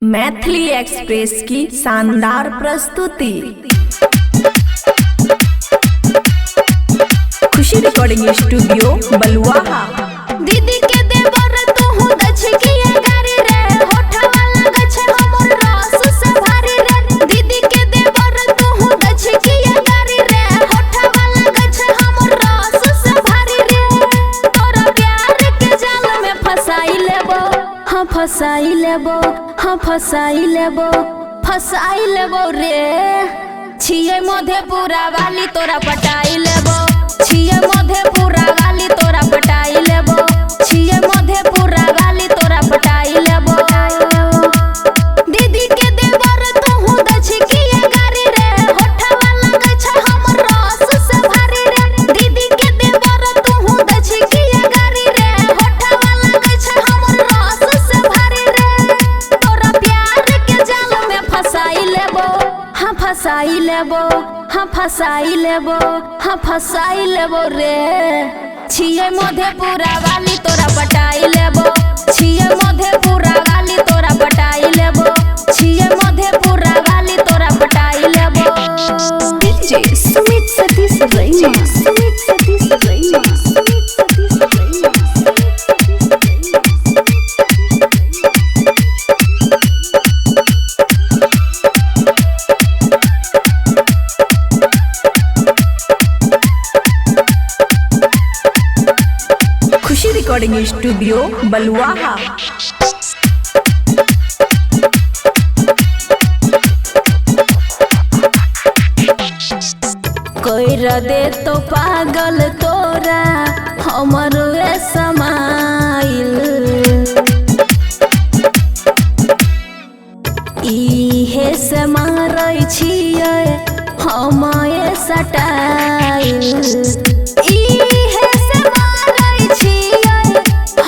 Maithili express की शानदार प्रस्तुति। खुशी रिकॉर्डिंग स्टूडियो बलुआहा। दीदी के देवर तू हूँ दछकिया गारी रे, होठा वाला गछ हमर रस से भारी रे। दीदी के देवर तू हूँ दछकिया गारी रे, होठा वाला गछ हमर रस से भारी रे। तोरा प्यार के जाल में फसाई लेबो, हाँ फसाई लेबो, हाँ फसाई लेबो, फसाई लेबो रे। छिए मधेपुरा वाली तोरा पटाई लेबो, छिए मधेपुरा वाली तोरा पटाई लेबो, छिए मधेपुरा वाली तोरा पटाई लेबो। दीदी के देवर तू हूँ दछकिया गारी रे, होठा वाला गछ हमर रस से भारी रे। दीदी के देवर तू हूँ दछकिया गारी रे, होठा वाला गछ हमर रस से भारी रे। तोरा प्यार के जाल में फसाई लेबो, हाँ फसाई लेबो, हाँ फसाई लेबो, हाँ फसाई लेबो रे। छिए मधेपुरा वाली तोरा पटाई लेबो, छिए मधेपुरा वाली तोरा पटाई लेबो, छिए मधेपुरा वाली तोरा पटाई लेबो। डीजे सुमित सतीश रैना, सुमित सतीश रैना, सुमित सतीश रैना। खुशी रिकॉर्डिंग स्टूडियो बलुआहा। कोई दे तो पागल तोरा हमर समाइल, इहे से मारै छियै हमारे सटाइल, इहे से मारै छियै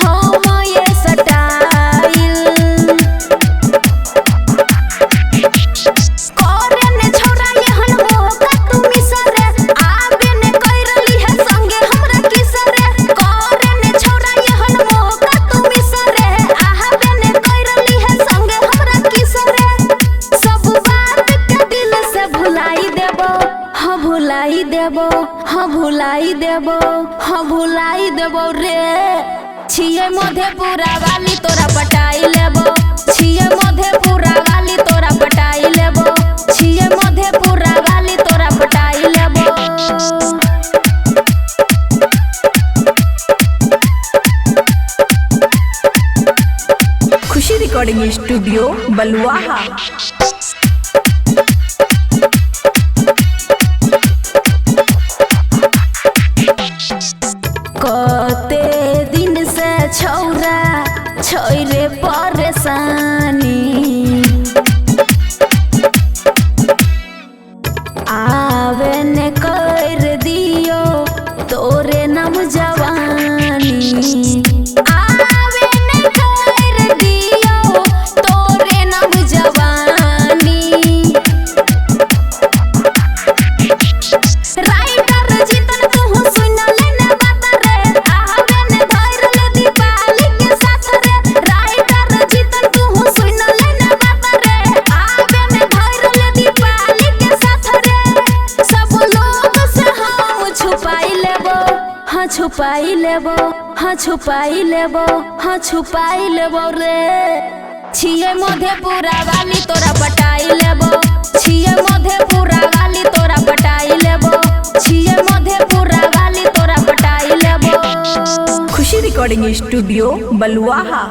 हमारे सटाइल। करे ने छौरा एहन होगा तू मिसरे, आबे ने करली है संगे हमरा किसरे। करे ने छौरा एहन होगा तू मिसरे, आबे ने करली है संगे हमरा किसरे। सब बात के दिल से भुलाई देबो, हाँ भुलाई देबो, हाँ भुलाई देबो, हाँ भुलाई देबो रे। छिए मधेपुरा वाली तोरा पटाई लेबो, छिए मधेपुरा वाली तोरा पटाई लेबो, छिए मधेपुरा वाली तोरा पटाई लेबो। खुशी रिकॉर्डिंग स्टूडियो बलुआहा। कते दिन से छौरा छोरे परेशानी, आवे ने कर दियो तोरे नाम जवानी, आवे ने कर दियो तोरे नाम जवानी। राइटर जीतन तू सुन लेने बात रे, आवे ने धर ले दीपाली के साथ रे। राइटर जीतन तू सुन लेने बात रे, आवे ने धर ले दीपाली के साथ रे। सब लोग से हम छुपाई लेबो, हाँ छुपाई लेबो, हाँ छुपाई लेबो, हाँ छुपाई लेबो रे। छिए मधेपुरा वाली तोरा पटाई लेबो, छिए मधेपुरा वाली तोरा पटाई लेबो, छिए मधेपुरा वाली तोरा पटाई लेबो। खुशी रिकॉर्डिंग स्टूडियो बलुआहा।